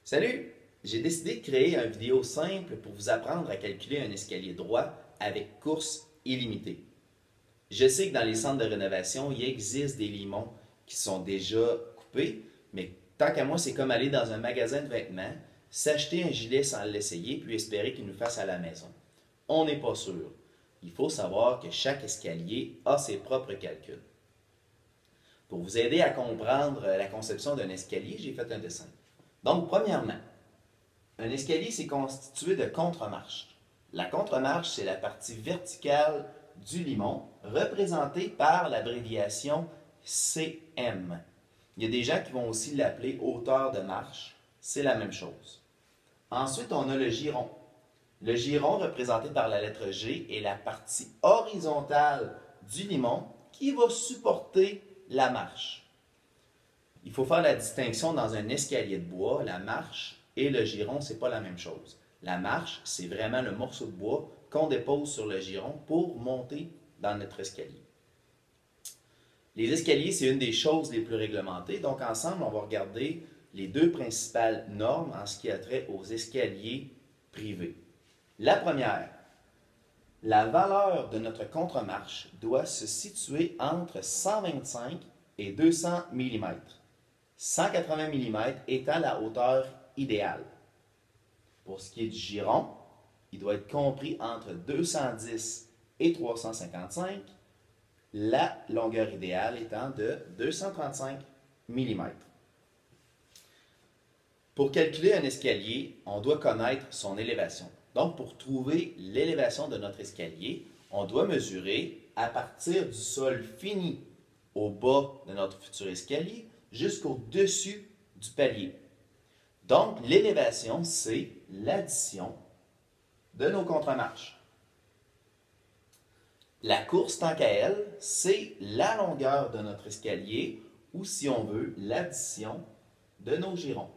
Salut! J'ai décidé de créer une vidéo simple pour vous apprendre à calculer un escalier droit avec course illimitée. Je sais que dans les centres de rénovation, il existe des limons qui sont déjà coupés, mais tant qu'à moi, c'est comme aller dans un magasin de vêtements, s'acheter un gilet sans l'essayer, puis espérer qu'il nous fasse à la maison. On n'est pas sûr. Il faut savoir que chaque escalier a ses propres calculs. Pour vous aider à comprendre la conception d'un escalier, j'ai fait un dessin. Donc, premièrement, un escalier, c'est constitué de contre-marches. La contre-marche, c'est la partie verticale du limon, représentée par l'abréviation CM. Il y a des gens qui vont aussi l'appeler hauteur de marche. C'est la même chose. Ensuite, on a le giron. Le giron, représenté par la lettre G, est la partie horizontale du limon qui va supporter la marche. Il faut faire la distinction dans un escalier de bois, la marche et le giron, ce n'est pas la même chose. La marche, c'est vraiment le morceau de bois qu'on dépose sur le giron pour monter dans notre escalier. Les escaliers, c'est une des choses les plus réglementées. Donc, ensemble, on va regarder les deux principales normes en ce qui a trait aux escaliers privés. La première, la valeur de notre contre-marche doit se situer entre 125 et 200 mm. 180 mm étant la hauteur idéale. Pour ce qui est du giron, il doit être compris entre 210 et 355, la longueur idéale étant de 235 mm. Pour calculer un escalier, on doit connaître son élévation. Donc, pour trouver l'élévation de notre escalier, on doit mesurer à partir du sol fini au bas de notre futur escalier jusqu'au-dessus du palier. Donc, l'élévation, c'est l'addition de nos contre-marches. La course, tant qu'à elle, c'est la longueur de notre escalier ou, si on veut, l'addition de nos girons.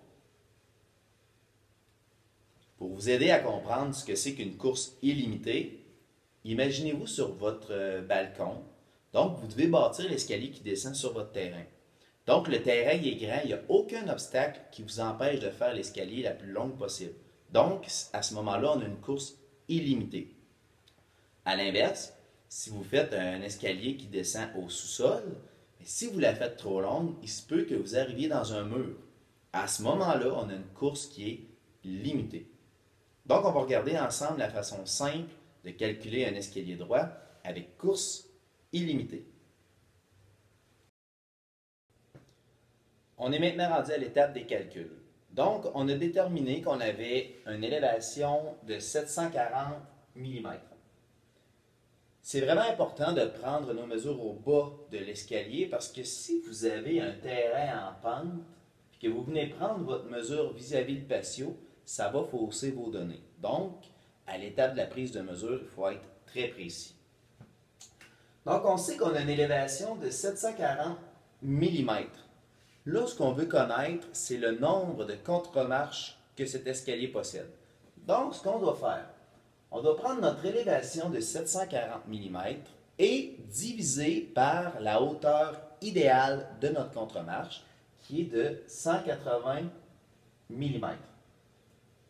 Pour vous aider à comprendre ce que c'est qu'une course illimitée, imaginez-vous sur votre balcon. Donc, vous devez bâtir l'escalier qui descend sur votre terrain. Donc, le terrain est grand, il n'y a aucun obstacle qui vous empêche de faire l'escalier la plus longue possible. Donc, à ce moment-là, on a une course illimitée. À l'inverse, si vous faites un escalier qui descend au sous-sol, si vous la faites trop longue, il se peut que vous arriviez dans un mur. À ce moment-là, on a une course qui est limitée. Donc, on va regarder ensemble la façon simple de calculer un escalier droit avec course illimitée. On est maintenant rendu à l'étape des calculs. Donc, on a déterminé qu'on avait une élévation de 740 mm. C'est vraiment important de prendre nos mesures au bas de l'escalier parce que si vous avez un terrain en pente et que vous venez prendre votre mesure vis-à-vis le patio, ça va fausser vos données. Donc, à l'étape de la prise de mesure, il faut être très précis. Donc, on sait qu'on a une élévation de 740 mm. Là, ce qu'on veut connaître, c'est le nombre de contre-marches que cet escalier possède. Donc, ce qu'on doit faire, on doit prendre notre élévation de 740 mm et diviser par la hauteur idéale de notre contre-marche, qui est de 180 mm.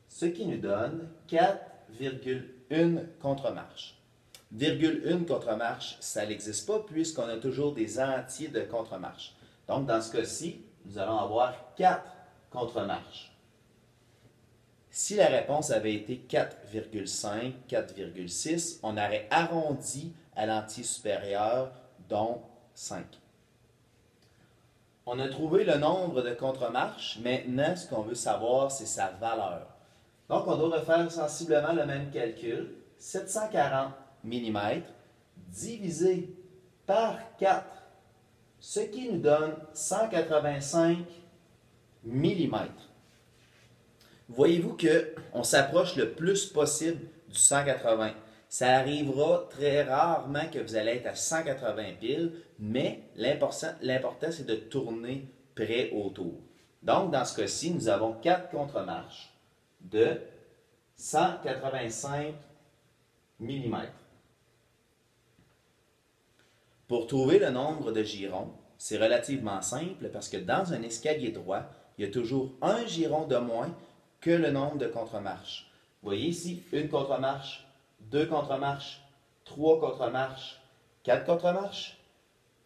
Ce qui nous donne 4,1 contre-marches. 1 contre-marche, ça n'existe pas puisqu'on a toujours des entiers de contre-marche. Donc, dans ce cas-ci, nous allons avoir 4 contre-marches. Si la réponse avait été 4,5, 4,6, on aurait arrondi à l'entier supérieur, dont 5. On a trouvé le nombre de contre-marches. Maintenant, ce qu'on veut savoir, c'est sa valeur. Donc, on doit refaire sensiblement le même calcul. 740 mm divisé par 4, ce qui nous donne 185 mm. Voyez-vous qu'on s'approche le plus possible du 180. Ça arrivera très rarement que vous allez être à 180 piles, mais l'important c'est de tourner près autour. Donc, dans ce cas-ci, nous avons 4 contre-marches de 185 mm. Pour trouver le nombre de girons, c'est relativement simple parce que dans un escalier droit, il y a toujours un giron de moins que le nombre de contre-marches. Vous voyez ici, une contre-marche, deux contre-marches, trois contre-marches, quatre contre-marches,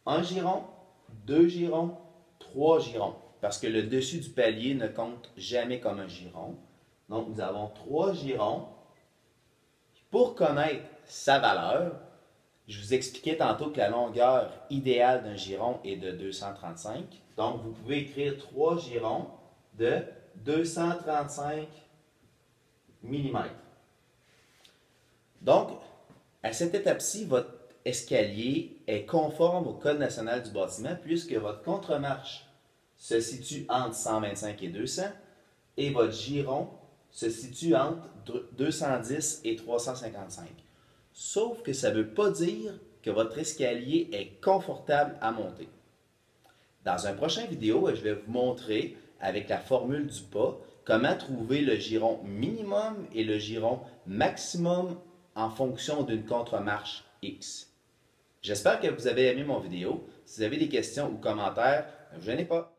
un giron, deux girons, trois girons. Parce que le dessus du palier ne compte jamais comme un giron. Donc, nous avons trois girons. Pour connaître sa valeur, je vous expliquais tantôt que la longueur idéale d'un giron est de 235. Donc, vous pouvez écrire 3 girons de 235 mm. Donc, à cette étape-ci, votre escalier est conforme au Code national du bâtiment puisque votre contre-marche se situe entre 125 et 200 et votre giron se situe entre 210 et 355. Sauf que ça ne veut pas dire que votre escalier est confortable à monter. Dans un prochain vidéo, je vais vous montrer avec la formule du pas comment trouver le giron minimum et le giron maximum en fonction d'une contre-marche X. J'espère que vous avez aimé mon vidéo. Si vous avez des questions ou commentaires, ne vous gênez pas.